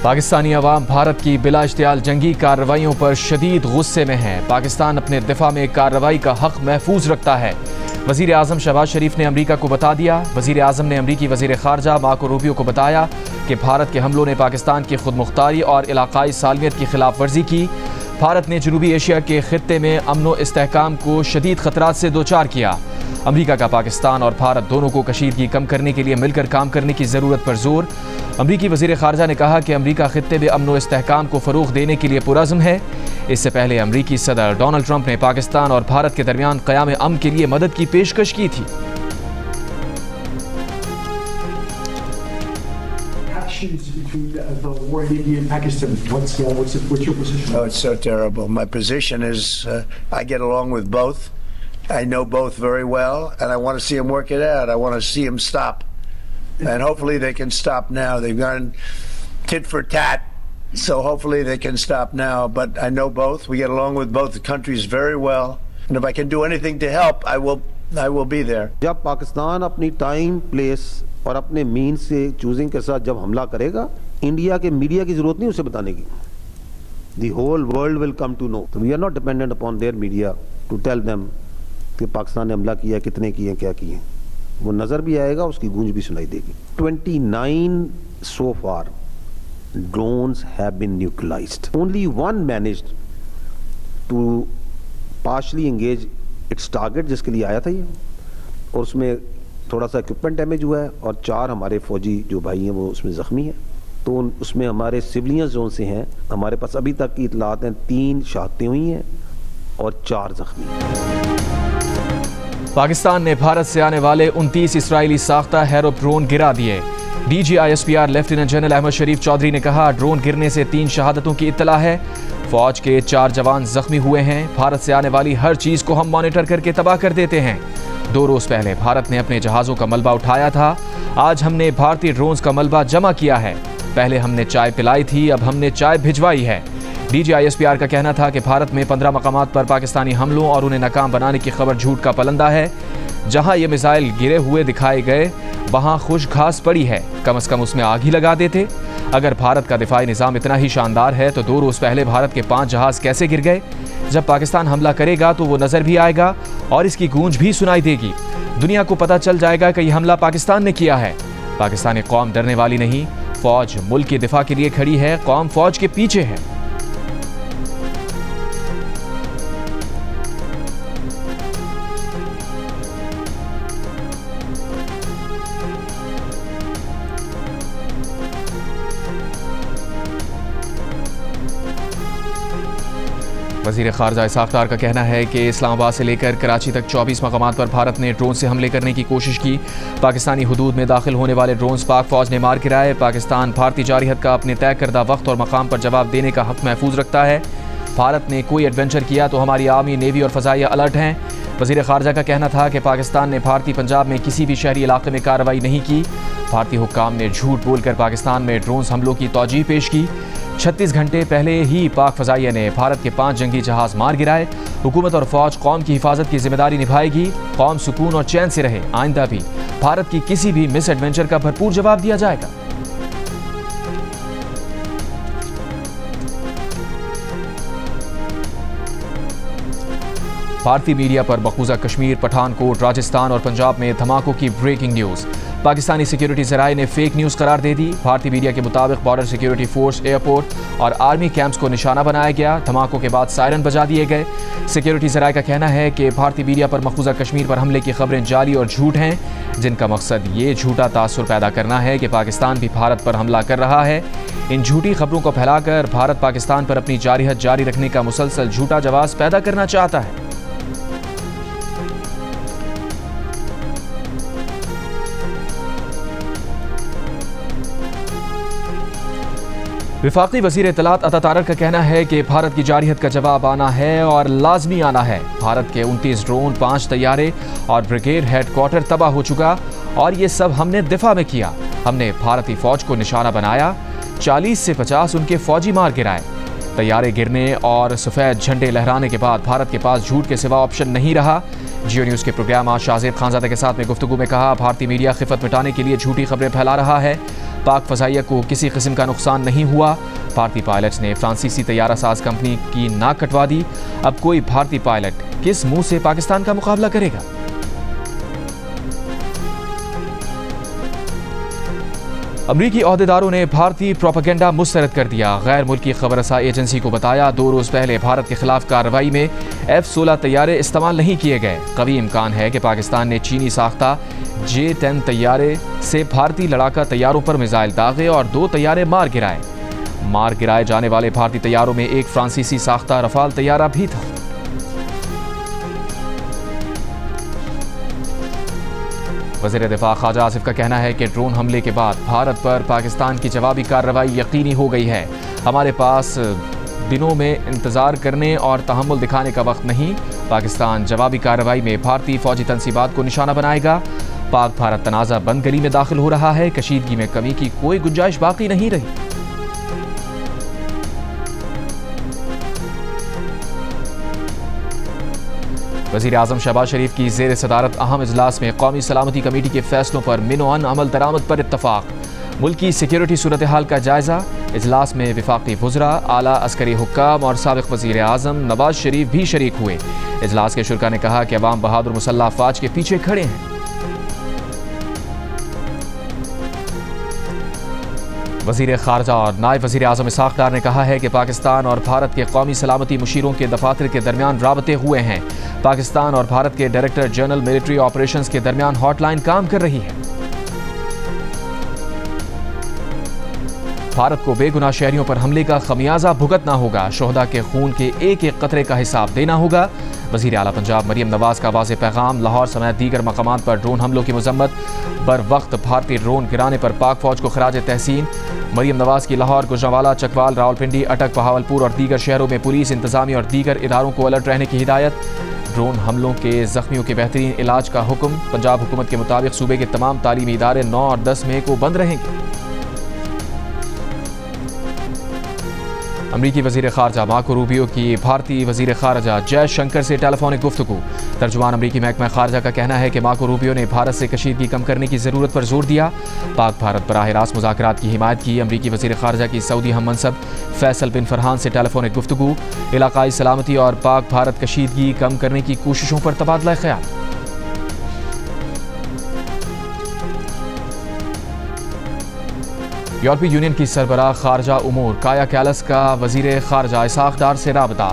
पाकिस्तानी अवाम भारत की बिला इश्तियाल जंगी कार्रवाइयों पर शदीद गुस्से में है। पाकिस्तान अपने दिफा में कार्रवाई का हक महफूज रखता है। वज़ीर आज़म शहबाज शरीफ ने अमरीका को बता दिया। वज़ीर आज़म ने अमरीकी वज़ीर ख़ारजा मार्को रूबियो को बताया कि भारत के हमलों ने पाकिस्तान की खुद मुख्तारी और इलाकाई सालमियत की खिलाफ वर्जी की। भारत ने जनूबी एशिया के खित्ते में अमन व इस्तेहकाम को शदीद खतरात से दो चार किया। अमरीका का पाकिस्तान और भारत दोनों को कशीदगी कम करने के लिए मिलकर काम करने की ज़रूरत पर जोर। अमरीकी वज़ीर ख़ारजा ने कहा कि अमरीका खित्ते में अमन व इस्तेहकाम को फ़रोग़ देने के लिए पुरज़्म है। इससे पहले अमरीकी सदर डोनाल्ड ट्रंप ने पाकिस्तान और भारत के दरमियान क़याम अमन के लिए मदद की पेशकश की थी। Between the war in India and Pakistan, what's your position? Oh, it's so terrible. My position is I get along with both. I know both very well, and I want to see them work it out. I want to see them stop, and hopefully they can stop now. They've gone tit for tat, so hopefully they can stop now. But I know both. We get along with both the countries very well, and if I can do anything to help, I will be there. जब पाकिस्तान अपनी time, place और अपने mean से choosing के साथ जब हमला करेगा, इंडिया के मीडिया की जरूरत नहीं उसे बताने की। The whole world will come to know. So we are not dependent upon their media to tell them कि पाकिस्तान ने हमला किया, कितने किए, क्या किए। वो नजर भी आएगा, उसकी गूंज भी सुनाई देगी। 29 so far drones have been neutralized. Only one managed to partially engage its target, जिसके लिए आया था ये, और उसमें थोड़ा सा इक्विपमेंट डैमेज हुआ है और 4 हमारे फौजी जो भाई हैं वो उसमें ज़ख्मी हैं। तो उसमें हमारे सिविलियन जोन से हैं, हमारे पास अभी तक की इतलात हैं 3 शहादतें हुई हैं और 4 ज़ख्मी हैं। पाकिस्तान ने भारत से आने वाले 29 इसराइली साख्ता हैरो ड्रोन गिरा दिए। DGISPR लेफ्टिनेंट जनरल अहमद शरीफ चौधरी ने कहा, ड्रोन गिरने से 3 शहादतों की इत्तला है। फौज के 4 जवान जख्मी हुए हैं। भारत से आने वाली हर चीज को हम मॉनिटर करके तबाह कर देते हैं। 2 रोज पहले भारत ने अपने जहाजों का मलबा उठाया था। आज हमने भारतीय ड्रोन्स का मलबा जमा किया है। पहले हमने चाय पिलाई थी, अब हमने चाय भिजवाई है। DGISPR का कहना था कि भारत में 15 मकामात पर पाकिस्तानी हमलों और उन्हें नाकाम बनाने की खबर झूठ का पलंदा है। जहां ये मिसाइल गिरे हुए दिखाए गए, वहां खुश घास पड़ी है, कम से कम उसमें आग ही लगा देते। अगर भारत का दिफाई निज़ाम इतना ही शानदार है तो 2 रोज पहले भारत के 5 जहाज कैसे गिर गए? जब पाकिस्तान हमला करेगा तो वो नजर भी आएगा और इसकी गूंज भी सुनाई देगी। दुनिया को पता चल जाएगा कि यह हमला पाकिस्तान ने किया है। पाकिस्तानी कौम डरने वाली नहीं, फौज मुल्क के दिफा के लिए खड़ी है, कौम फौज के पीछे है। वज़ीर ख़ारजा इसाक़ डार का कहना है कि इस्लामाबाद से लेकर कराची तक 24 मकामात पर भारत ने ड्रोन से हमले करने की कोशिश की। पाकिस्तानी हुदूद में दाखिल होने वाले ड्रोन्स पाक फ़ौज ने मार गिराए। पाकिस्तान भारतीय जारहियत का अपने तय करदा वक्त और मकाम पर जवाब देने का हक महफूज रखता है। भारत ने कोई एडवेंचर किया तो हमारी आर्मी, नेवी और फ़ज़ाइया अलर्ट हैं। वज़ीर ख़ारजा का कहना था कि पाकिस्तान ने भारतीय पंजाब में किसी भी शहरी इलाके में कार्रवाई नहीं की। भारतीय हुक्काम ने झूठ बोलकर पाकिस्तान में ड्रोन्स हमलों की तौजीह पेश की। 36 घंटे पहले ही पाक फ़ज़ाइया ने भारत के 5 जंगी जहाज मार गिराए। हुकूमत और फ़ौज कौम की हिफाजत की जिम्मेदारी निभाएगी। कौम सुकून और चैन से रहे। आइंदा भी भारत की किसी भी मिस एडवेंचर का भरपूर जवाब दिया जाएगा। भारतीय मीडिया पर मकबूजा कश्मीर, पठानकोट, राजस्थान और पंजाब में धमाकों की ब्रेकिंग न्यूज़। पाकिस्तानी सिक्योरिटी ज़राए ने फेक न्यूज़ करार दे दी। भारतीय मीडिया के मुताबिक बॉर्डर सिक्योरिटी फोर्स, एयरपोर्ट और आर्मी कैंप्स को निशाना बनाया गया। धमाकों के बाद सायरन बजा दिए गए। सिक्योरिटी ज़राए का कहना है कि भारतीय मीडिया पर मकबूजा कश्मीर पर हमले की खबरें जाली और झूठ हैं, जिनका मकसद ये झूठा तासुर पैदा करना है कि पाकिस्तान भी भारत पर हमला कर रहा है। इन झूठी खबरों को फैलाकर भारत पाकिस्तान पर अपनी जारहियत जारी रखने का मुसलसल झूठा जवाब पैदा करना चाहता है। वफाकी वज़ीर इत्तलात अता तारक का कहना है कि भारत की जारहियत का जवाब आना है और लाजमी आना है। भारत के 29 ड्रोन, 5 तैयारे और ब्रिगेड हेडक्वार्टर तबाह हो चुका और ये सब हमने दिफा में किया। हमने भारतीय फौज को निशाना बनाया। 40 से 50 उनके फौजी मार गिराए। तैयारे गिरने और सफ़ेद झंडे लहराने के बाद भारत के पास झूठ के सिवा ऑप्शन नहीं रहा। जियो न्यूज़ के प्रोग्राम आज शाहजेब खानजादा के साथ में गुफ्तगू में कहा, भारतीय मीडिया खिफत मिटाने के लिए झूठी खबरें फैला रहा है। पाक फजाइया को किसी किस्म का नुकसान नहीं हुआ। भारतीय पायलट ने फ्रांसीसी तैयारा साज कंपनी की नाक कटवा दी। अब कोई भारतीय पायलट किस मुंह से पाकिस्तान का मुकाबला करेगा? अमरीकी ओहदेदारों ने भारतीय प्रोपेगेंडा मुस्तरद कर दिया। गैर मुल्की खबरसा एजेंसी को बताया 2 रोज पहले भारत के खिलाफ कार्रवाई में F-16 तैयारे इस्तेमाल नहीं किए गए। कभी इम्कान है कि पाकिस्तान ने चीनी साख्ता J-10 तैयारे से भारतीय लड़ाका तैयारों पर मिसाइल दागे और 2 तैयारे मार गिराए जाने वाले भारतीय तैयारों में एक फ्रांसीसी साख्ता रफाल तैयारा भी था। वज़ीर दिफा ख्वाजा आसिफ का कहना है कि ड्रोन हमले के बाद भारत पर पाकिस्तान की जवाबी कार्रवाई यकीनी हो गई है। हमारे पास दिनों में इंतजार करने और तहम्मुल दिखाने का वक्त नहीं। पाकिस्तान जवाबी कार्रवाई में भारतीय फौजी तनसीबात को निशाना बनाएगा। पाक भारत तनाज़ा बंद गली में दाखिल हो रहा है। कशीदगी में कमी की कोई गुंजाइश बाकी नहीं रही। वज़ीर आज़म शहबाज शरीफ की ज़ेर सदारत अहम इजलास में कौमी सलामती कमेटी के फैसलों पर मिनोअन अमल दरामद पर इत्तफाक। मुल्की सिक्योरिटी सूरत हाल का जायजा। इजलास में विफाकी वज़रा, आला अस्करी हुक्काम और साबिक़ वज़ीर आज़म नवाज शरीफ भी शरीक हुए। इजलास के शुरा ने कहा कि अवाम बहादुर मुसल्लह अफ़वाज के पीछे खड़े हैं। वज़ीर ख़ारजा और नायब वज़ीर आज़म इसहाक़ डार ने कहा है कि पाकिस्तान और भारत के कौमी सलामती मुशीरों के दफातर के दरमियान राबते हुए हैं। पाकिस्तान और भारत के डायरेक्टर जनरल मिलिट्री ऑपरेशंस के दरमियान हॉटलाइन काम कर रही है। भारत को बेगुनाह शहरियों पर हमले का खमियाजा भुगतना होगा। शोहदा के खून के एक एक कतरे का हिसाब देना होगा। वज़ीर आला पंजाब मरियम नवाज का वाज़ेह पैगाम। लाहौर समेत दीगर मकामात पर ड्रोन हमलों की मजम्मत। बर वक्त भारतीय ड्रोन गिराने पर पाक फौज को खराज तहसीन। मरियम नवाज की लाहौर, गुजरांवाला, चकवाल, रावलपिंडी, अटक, बहावलपुर और दीगर शहरों में पुलिस, इंतजामिया और दीगर इदारों को अलर्ट रहने की हिदायत। ड्रोन हमलों के जख्मियों के बेहतरीन इलाज का हुक्म। पंजाब हुकूमत के मुताबिक सूबे के तमाम तालीमी इदारे 9 और 10 मई को बंद रहेंगे। अमरीकी वज़ीर ख़ारजा मार्को रूबियो की भारतीय वज़ीर ख़ारजा जयशंकर से टेलीफोनिक गुफ्तगू। तर्जुमान अमरीकी महकमा ख़ारजा का कहना है कि मार्को रूबियो ने भारत से कशीदगी कम करने की ज़रूरत पर जोर दिया। पाक भारत बराह रास्त मुज़ाकरात की हिमायत की। अमरीकी वज़ीर ख़ारजा की सऊदी हम मनसब फैसल बिन फरहान से टेलीफोनिक गुफ्तगू। इलाक़ाई सलामती और पाक भारत कशीदगी कम करने की कोशिशों पर तबादला ख्याल। यूरोपीय यूनियन की सरबराह खारजा उमूर काया कैलस का वज़ीर ख़ारजा इसहाक़ डार से राबता।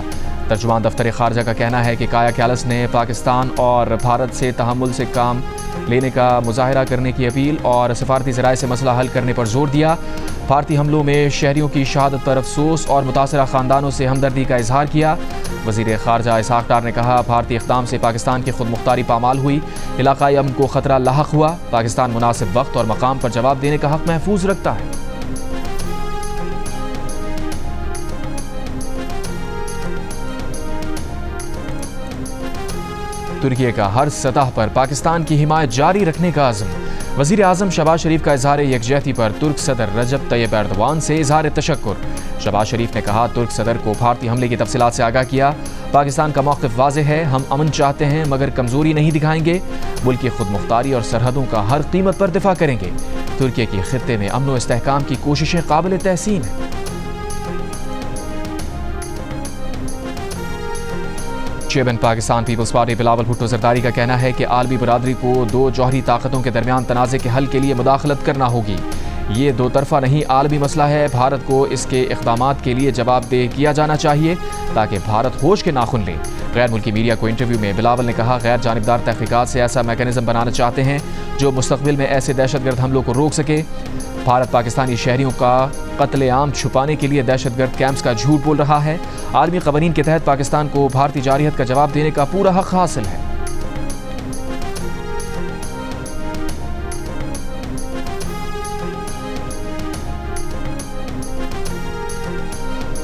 तर्जुमान दफ्तर ख़ारजा का कहना है कि काया कैलस ने पाकिस्तान और भारत से तहम्मुल से काम लेने का मुज़ाहरा करने की अपील और सफारती ज़राए से मसला हल करने पर जोर दिया। भारतीय हमलों में शहरियों की शहादत पर अफसोस और मुतासरा ख़ानदानों से हमदर्दी का इजहार किया। वज़ीर ख़ारजा इसहाक़ डार ने कहा, भारतीय इक़दाम से पाकिस्तान की खुद मुख्तारी पामाल हुई। इलाक़ाई अमन को ख़तरा लाहक हुआ। पाकिस्तान मुनासिब वक्त और मकाम पर जवाब देने का हक़ महफूज रखता है। तुर्की का हर सतह पर पाकिस्तान की हिमायत जारी रखने का आज़म। वज़ीर आज़म शहबाज शरीफ का इजहार यकजहती पर तुर्क सदर रजब तैयब एर्दोआन से इजहार तशक्कुर। शहबाज शरीफ ने कहा, तुर्क सदर को भारतीय हमले की तफसीलात से आगाह किया। पाकिस्तान का मौक़िफ़ वाज़ेह है, हम अमन चाहते हैं मगर कमज़ोरी नहीं दिखाएंगे। मुल्क की खुद मुख्तारी और सरहदों का हर कीमत पर दिफा करेंगे। तुर्की की खित्ते में अमन व इस्तेहकाम की कोशिशें काबिल तहसीन हैं। Chairman Pakistan Peoples Party Bilawal Bhutto Zardari का कहना है कि आलमी बरादरी को 2 जौहरी ताकतों के दरमियान तनाज़े के हल के लिए मुदाखलत करना होगी। ये 2 तरफ़ा नहीं आलमी मसला है। भारत को इसके इक़दामात के लिए जवाबदेह किया जाना चाहिए ताकि भारत होश के नाखुन ले। गैर मुल्की मीडिया को इंटरव्यू में बिलावल ने कहा, गैर जानिबदार तहक़ीक़ात से ऐसा मैकेनिज़्म बनाना चाहते हैं जो मुस्तक़बिल में ऐसे दहशतगर्द हमलों को रोक सके। भारत पाकिस्तानी शहरियों का कत्लेआम छुपाने के लिए दहशतगर्द कैंप्स का झूठ बोल रहा है। आलमी क़वानीन के तहत पाकिस्तान को भारतीय जारियत का जवाब देने का पूरा हक़ हासिल है।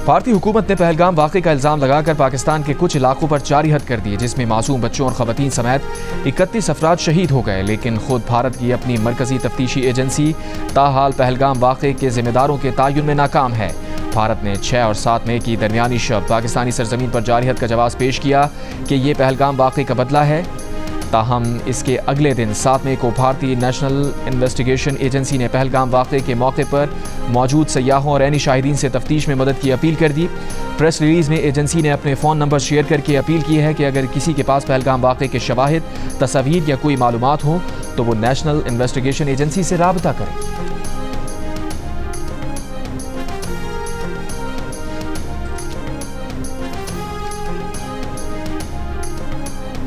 भारतीय हुकूमत ने पहलगाम वाक़े का इल्ज़ाम लगाकर पाकिस्तान के कुछ इलाकों पर जारी हद कर दिए, जिसमें मासूम बच्चों और ख़वातीन समेत 31 अफराद शहीद हो गए। लेकिन खुद भारत की अपनी मरकज़ी तफ्तीशी एजेंसी ताहाल पहलगाम वाक़े के ज़िम्मेदारों के तयन में नाकाम है। भारत ने 6 और 7 मई की दरमियानी शब पाकिस्तानी सरजमीन पर जारी हद का जवाब पेश किया कि ये पहलगाम वाक़े का बदला है। ताहम इसके अगले दिन 7 मई को भारतीय नेशनल इन्वेस्टिगेशन एजेंसी ने पहलगाम वाक़े के मौके पर मौजूद सयाहों और ऐनी शाहिदीन से तफ्तीश में मदद की अपील कर दी। प्रेस रिलीज़ में एजेंसी ने अपने फ़ोन नंबर शेयर करके अपील की है कि अगर किसी के पास पहलगाम वाक़े के शवाहिद, तस्वीर या कोई मालूमात हो तो वो नेशनल इन्वेस्टिगेशन एजेंसी से राबता करें।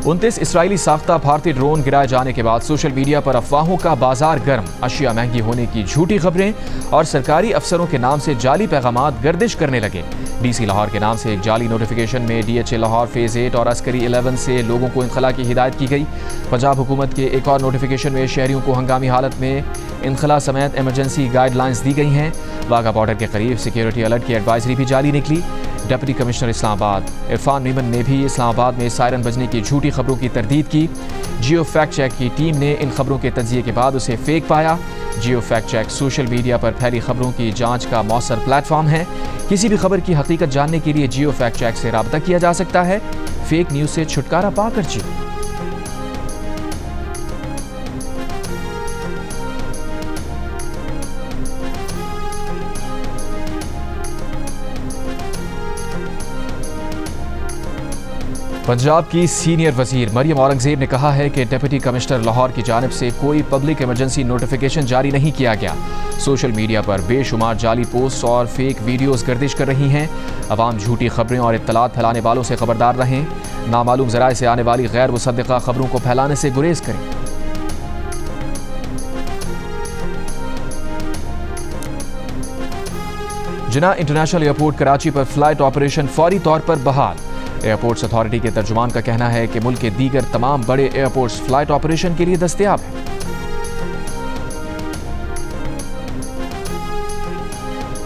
29 इसराइली साख्ता भारतीय ड्रोन गिराए जाने के बाद सोशल मीडिया पर अफवाहों का बाजार गर्म, अशिया महंगी होने की झूठी खबरें और सरकारी अफसरों के नाम से जाली पैगामात गर्दिश करने लगे। डीसी लाहौर के नाम से एक जाली नोटिफिकेशन में DHA लाहौर फेज़ 8 और अस्करी 11 से लोगों को इनखला की हिदायत की गई। पंजाब हुकूमत के एक और नोटिफिकेशन में शहरियों को हंगामी हालत में इनखला समेत एमरजेंसी गाइडलाइंस दी गई हैं। वाघा बॉर्डर के करीब सिक्योरिटी अलर्ट की एडवाइजरी भी जारी निकली। डिप्टी कमिश्नर इस्लामाबाद इरफान मीमन ने भी इस्लामाबाद में सायरन बजने की झूठी खबरों की तरदीद की। जियो फैक्ट चेक की टीम ने इन खबरों के तज्जिए के बाद उसे फेक पाया। जियो फैक्ट चेक सोशल मीडिया पर फैली खबरों की जांच का मौसर प्लेटफॉर्म है। किसी भी खबर की हकीकत जानने के लिए जियो फैक्ट चेक से राब्ता किया जा सकता है। फेक न्यूज से छुटकारा पाकर जियो। पंजाब की सीनियर वजीर मरियम औरंगजेब ने कहा है कि डिप्टी कमिश्नर लाहौर की जानिब से कोई पब्लिक इमरजेंसी नोटिफिकेशन जारी नहीं किया गया। सोशल मीडिया पर बेशुमार जाली पोस्ट और फेक वीडियोस गर्दिश कर रही हैं। अवाम झूठी खबरें और इत्तलात फैलाने वालों से खबरदार रहें। नामालूम ज़राए से आने वाली गैर मुसद्दिक़ा खबरों को फैलाने से गुरेज करें। जिन्ना इंटरनेशनल एयरपोर्ट कराची पर फ्लाइट ऑपरेशन फौरी तौर पर बहाल। एयरपोर्ट्स अथॉरिटी के तर्जुमान का कहना है कि मुल्क के दीगर तमाम बड़े एयरपोर्ट्स फ्लाइट ऑपरेशन के लिए दस्तयाब हैं।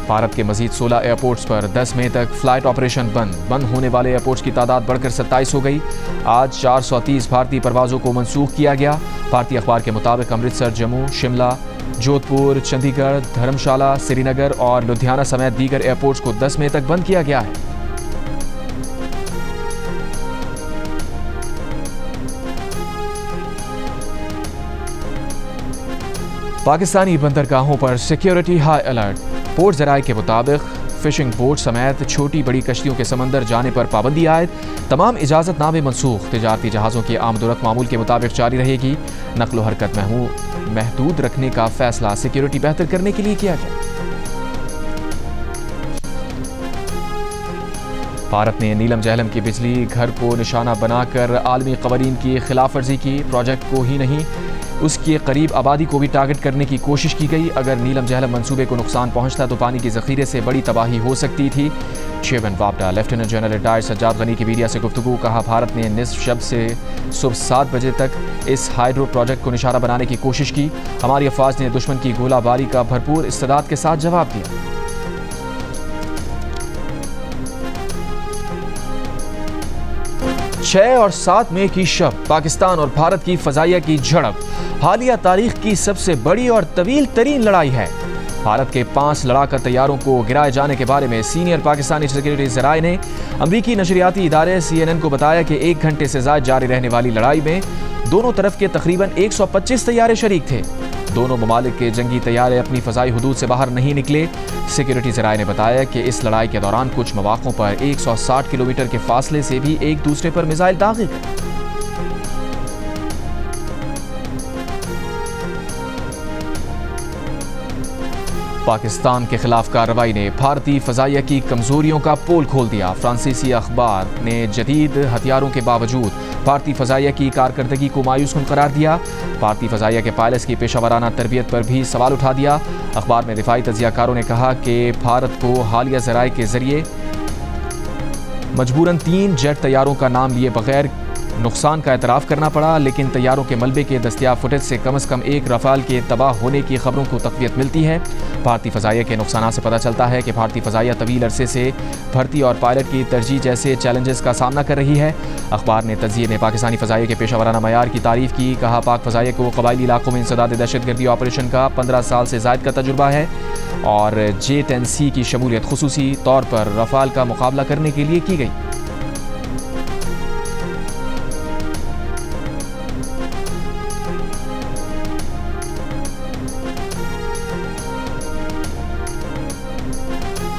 भारत के मजीद 16 एयरपोर्ट्स पर 10 मई तक फ्लाइट ऑपरेशन बंद होने वाले एयरपोर्ट्स की तादाद बढ़कर 27 हो गई। आज 430 भारतीय परवाजों को मनसूख किया गया। भारतीय अखबार के मुताबिक अमृतसर, जम्मू, शिमला, जोधपुर, चंडीगढ़, धर्मशाला, श्रीनगर और लुधियाना समेत दीगर एयरपोर्ट्स को 10 मई तक बंद किया गया है। पाकिस्तानी बंदरगाहों पर सिक्योरिटी हाई अलर्ट। पोर्ट ज़राए के मुताबिक फिशिंग बोट समेत छोटी बड़ी कश्तियों के समंदर जाने पर पाबंदी आयद। तमाम इजाज़तनामे मनसूख। तिजारती जहाज़ों की आमदोरफ्त मामूल के मुताबिक जारी रहेगी। नकलो हरकत महदूद रखने का फैसला सिक्योरिटी बेहतर करने के लिए किया गया। भारत ने नीलम जहलम की बिजली घर को निशाना बनाकर आलमी कवानीन की खिलाफ वर्जी की। प्रोजेक्ट को ही नहीं, उसके करीब आबादी को भी टारगेट करने की कोशिश की गई। अगर नीलम जहलम मंसूबे को नुकसान पहुंचता तो पानी के जखीरे से बड़ी तबाही हो सकती थी। चेयरमैन वापडा lieutenant general retired Sajjad Ghani की मीडिया से गुफ्तगू। कहा, भारत ने निस्फ शब से सुबह 7 बजे तक इस हाइड्रो प्रोजेक्ट को निशाना बनाने की कोशिश की। हमारी अफवाज ने दुश्मन की गोलाबारी का भरपूर इस्तेदाद के साथ जवाब दिया। 6 और 7 मई की शब पाकिस्तान और भारत की फजाइया की झड़प हालिया तारीख की सबसे बड़ी और तवील तरीन लड़ाई है। भारत के 5 लड़ाका तैयारों को गिराए जाने के बारे में सीनियर पाकिस्तानी सिक्योरिटी ज़राए ने अमरीकी नशरियाती इदारे CNN को बताया कि 1 घंटे से ज़ायद जारी रहने वाली लड़ाई में दोनों तरफ के तकरीबन 125 तैयारे शरीक थे। दोनों ममालिक के जंगी तैयारे अपनी फ़ज़ाई हुदूद से बाहर नहीं निकले। सिक्योरिटी ज़राए ने बताया कि इस लड़ाई के दौरान कुछ मौक़ों पर 160 किलोमीटर के फासले से भी एक दूसरे पर मिसाइल दागे गए। पाकिस्तान के खिलाफ कार्रवाई ने भारतीय फजाइया की कमजोरियों का पोल खोल दिया। फ्रांसीसी अखबार ने जदीद हथियारों के बावजूद भारतीय फजाइया की कारकर्दगी को मायूसकुन करार दिया। भारतीय फजाइया के पायलट्स की पेशावराना तरबियत पर भी सवाल उठा दिया। अखबार में दिफाई तजियाकारों ने कहा कि भारत को हालिया ज़राए के जरिए मजबूरन 3 जेट तैयारों का नाम लिए बगैर नुकसान का एतराफ़ करना पड़ा, लेकिन तैयारों के मलबे के दस्तियाब फुटेज से कम एक रफ़ाल के तबाह होने की खबरों को तक़वियत मिलती है। भारतीय फ़ज़ाइया के नुकसान से पता चलता है कि भारतीय फ़ज़ाइया तवील अरसे से भर्ती और पायलट की तरजीह जैसे चैलेंजेस का सामना कर रही है। अखबार ने तजिए में पाकिस्तानी फ़ज़ाइया के पेशावराना मयार की तारीफ़ की। कहा, पाक फ़ज़ाइया को कबायली इलाकों में इंसदाद दहशतगर्दी ऑपरेशन का 15 साल से ज़ायद का तजुर्बा है और J-10C की शमूलियत खुसूसी तौर पर रफ़ाल का मुकाबला करने के लिए की गई।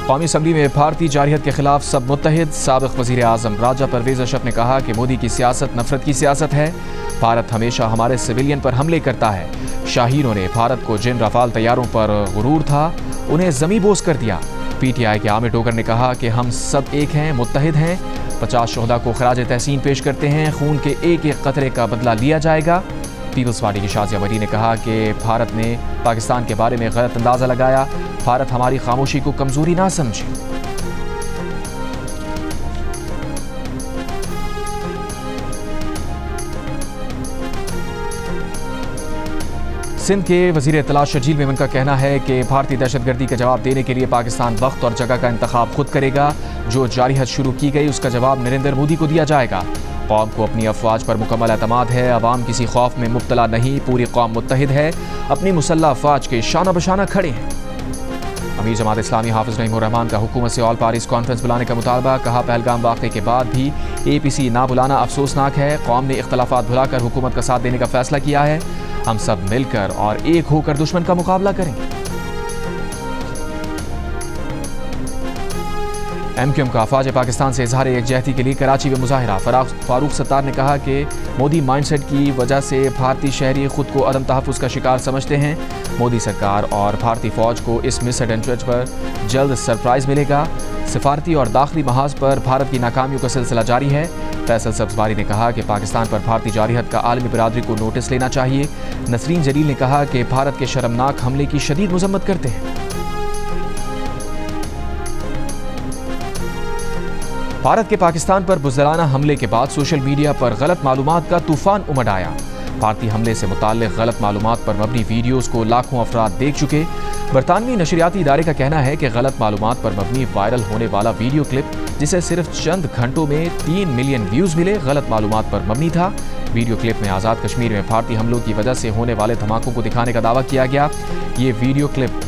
कौमी असम्बली में भारतीय जारहियत के खिलाफ सब मुत्तहिद। साबिक वज़ीर आज़म राजा परवेज़ अशरफ ने कहा कि मोदी की सियासत नफरत की सियासत है। भारत हमेशा हमारे सिविलियन पर हमले करता है। शाहीनों ने भारत को जिन रफाल तैयारों पर गुरूर था उन्हें ज़मीं बोस कर दिया। PTI के आमिर डोगर ने कहा कि हम सब एक हैं, मुत्तहिद हैं। 50 शोहदा को खराज तहसीन पेश करते हैं। खून के एक एक कतरे का बदला लिया जाएगा। पीपल्स पार्टी की शाज़िया मरी ने कहा कि भारत ने पाकिस्तान के बारे में गलत अंदाज़ा लगाया। भारत हमारी खामोशी को कमज़ोरी ना समझे। सिंध के वज़ीर इत्तला शर्जील मेमन का कहना है कि भारतीय दहशतगर्दी का जवाब देने के लिए पाकिस्तान वक्त और जगह का इंतखाब खुद करेगा। जो जारहियत शुरू की गई उसका जवाब नरेंद्र मोदी को दिया जाएगा। कौम को अपनी अफवाज पर मुकम्मल एतमाद है। अवाम किसी खौफ में मुब्तला नहीं, पूरी कौम मुत्तहिद है, अपनी मुसल्लह अफवाज के शाना बशाना खड़े हैं। अमीर जमात इस्लामी हाफिज नईमुर रहमान का हुकूमत से ऑल पार्टीज कॉन्फ्रेंस बुलाने का मुतालबा। कहा पहलगाम वाक़े के बाद भी APC ना बुलाना अफसोसनाक है। कौम ने इख्तलाफात भुलाकर हुकूमत का साथ देने का फैसला किया है। हम सब मिलकर और एक होकर दुश्मन का मुकाबला करेंगे। MQM का अफवाज पाकिस्तान से इजहार यकजहती के लिए कराची में मुजाहिरा। फारूक सत्तार ने कहा कि मोदी माइंडसेट की वजह से भारतीय शहरी खुद को अदम तहफ़्फ़ुज़ का शिकार समझते हैं। मोदी सरकार और भारतीय फ़ौज को इस मिसएडवेंचर पर जल्द सरप्राइज़ मिलेगा। सिफारती और दाखिली महाज पर भारत की नाकामियों का सिलसिला जारी है। फैसल सब्ज़वारी ने कहा कि पाकिस्तान पर भारतीय जारहियत का आलमी बिरादरी को नोटिस लेना चाहिए। नसरीन जलील ने कहा कि भारत के शर्मनाक हमले की शदीद मज़म्मत करते हैं। भारत के पाकिस्तान पर बुज़दिलाना हमले के बाद सोशल मीडिया पर गलत मालूमात का तूफान उमड़ आया। भारतीय हमले से मुताल्लिक़ गलत मालूमात पर मबनी वीडियोस को लाखों अफराद देख चुके। बरतानवी नशरियाती इदारे का कहना है कि गलत मालूमात पर मबनी वायरल होने वाला वीडियो क्लिप, जिसे सिर्फ चंद घंटों में 3 मिलियन व्यूज़ मिले, गलत मालूमात पर मबनी था। वीडियो क्लिप में आज़ाद कश्मीर में भारतीय हमलों की वजह से होने वाले धमाकों को दिखाने का दावा किया गया। ये वीडियो क्लिप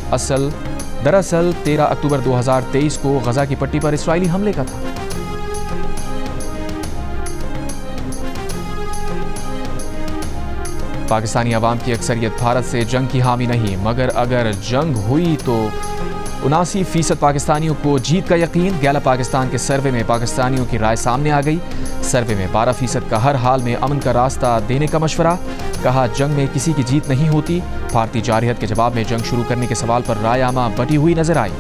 दरअसल 13 अक्टूबर 2023 को गजा की पट्टी पर इसराइली हमले का था। पाकिस्तानी अवाम की अक्सरियत भारत से जंग की हामी नहीं, मगर अगर जंग हुई तो 79% पाकिस्तानियों को जीत का यकीन। गैलप पाकिस्तान के सर्वे में पाकिस्तानियों की राय सामने आ गई। सर्वे में 12% का हर हाल में अमन का रास्ता देने का मशवरा। कहा जंग में किसी की जीत नहीं होती। भारतीय जारहियत के जवाब में जंग शुरू करने के सवाल पर राय आमा बटी हुई नजर आई।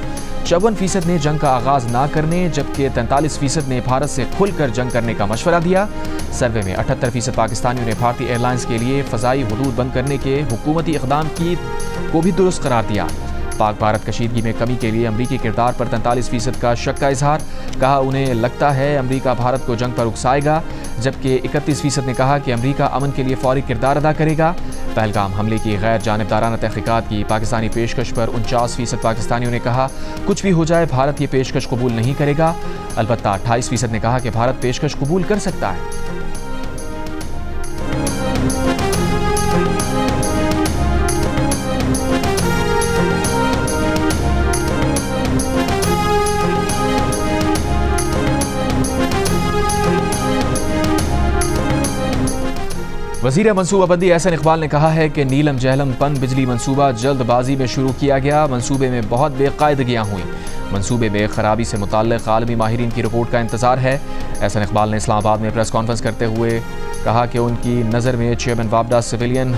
54% ने जंग का आगाज ना करने, जबकि 43% ने भारत से खुलकर जंग करने का मशवरा दिया। सर्वे में 78% पाकिस्तानियों ने भारतीय एयरलाइंस के लिए फ़ज़ाई हुदूद बंद करने के हुकूमती इक़दाम को भी दुरुस्त करार दिया। पाक भारत कशीदगी में कमी के लिए अमरीकी किरदार पर 43% का शक का इजहार। कहा उन्हें लगता है अमरीका भारत को जंग पर उकसाएगा, जबकि 31% ने कहा कि अमरीका अमन के लिए फौरी किरदार अदा करेगा। पहलगाम हमले की गैर जानिबदाराना तहक़ीक़ात की पाकिस्तानी पेशकश पर 49% पाकिस्तानियों ने कहा कुछ भी हो जाए भारत ये पेशकश कबूल नहीं करेगा। अलबत्ता 28% ने कहा कि भारत पेशकश कबूल कर सकता है। वज़ीर मनसूबाबंदी एहसन इकबाल ने कहा है कि नीलम जहलम पन बिजली मनसूबा जल्दबाजी में शुरू किया गया। मनसूबे में बहुत बेकायदगियाँ हुई। मनसूबे में खराबी से मुताल्लिक़ आलमी माहिरीन की रिपोर्ट का इंतज़ार है। एहसन इकबाल ने इस्लामाबाद में प्रेस कॉन्फ्रेंस करते हुए कहा कि उनकी नज़र में चेयरमैन वापडा सिविलियन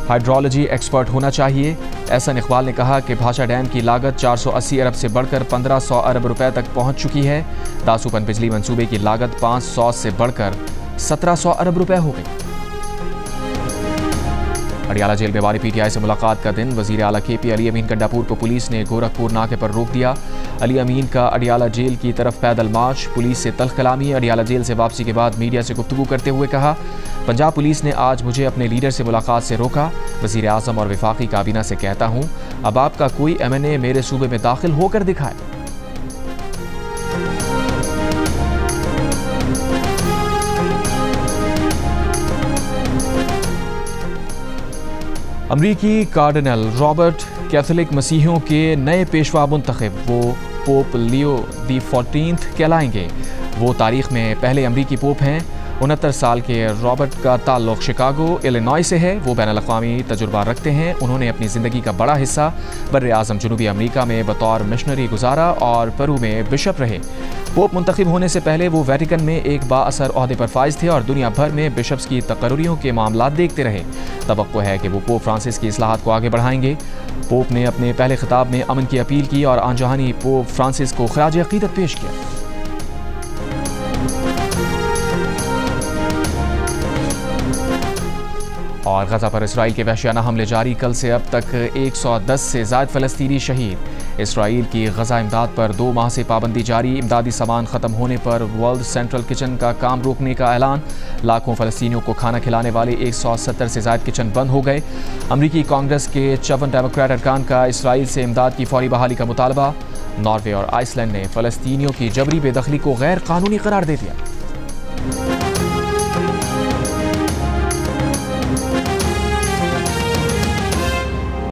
हाइड्रोलॉजी एक्सपर्ट होना चाहिए। एहसन इकबाल ने कहा कि भाषा डैम की लागत 480 अरब से बढ़कर 1500 अरब रुपए तक पहुँच चुकी है। दासू पन बिजली मनसूबे की लागत 500 से बढ़कर 1700 अरब रुपए हो गई। अडियाला जेल में वाली PTI से मुलाकात का दिन। वजीर आला KP अली अमीन गंडापुर को पुलिस ने गोरखपुर नाके पर रोक दिया। अली अमीन का अडियाला जेल की तरफ पैदल मार्च, पुलिस से तल्ख कलामी। अडियाला जेल से वापसी के बाद मीडिया से गुफ्तगू करते हुए कहा पंजाब पुलिस ने आज मुझे अपने लीडर से मुलाकात से रोका। वजीर आज़म और वफाकी काबीना से कहता हूँ अब आपका कोई MNA मेरे सूबे में दाखिल होकर दिखाए। अमरीकी कार्डिनल रॉबर्ट कैथोलिक मसीहियों के नए पेशवा मुंतखब, वो पोप लियो दी 14 कहलाएंगे। वो तारीख में पहले अमरीकी पोप हैं। 69 साल के रॉबर्ट का ताल्लुक शिकागो इलिनॉय से है। वो बैनुल-अक़वामी तजुर्बा रखते हैं। उन्होंने अपनी ज़िंदगी का बड़ा हिस्सा बर्रे आज़म जनूबी अमरीका में बतौर मिशनरी गुजारा और पेरू में बिशप रहे। पोप मुंतखब होने से पहले वो वेटिकन में एक बाअसर ओहदे पर फाइज थे और दुनिया भर में बिशप्स की तकर्रियों के मामला देखते रहे। तवक्को है कि वो पोप फ्रांसिस की इस्लाहात को आगे बढ़ाएंगे। पोप ने अपने पहले खिताब में अमन की अपील की और आनजहानी पोप फ्रांसिस को खराज अक़ीदत पेश किया। और गजा पर इसराइल के वहशियाना हमले जारी। कल से अब तक 110 से ज़ायद फ़लस्तीनी शहीद। इसराइल की गजा इमदाद पर 2 माह से पाबंदी जारी। इमदादी सामान ख़त्म होने पर वर्ल्ड सेंट्रल किचन का काम रोकने का ऐलान। लाखों फ़लस्तीनियों को खाना खिलाने वाले 170 से ज़ायद किचन बंद हो गए। अमरीकी कांग्रेस के 54 डेमोक्रेट अरकान का इसराइल से इमदाद की फौरी बहाली का मुतालबा। नॉर्वे और आइसलैंड ने फ़लस्तीनियों की जबरी बेदखली को गैर कानूनी करार दे दिया।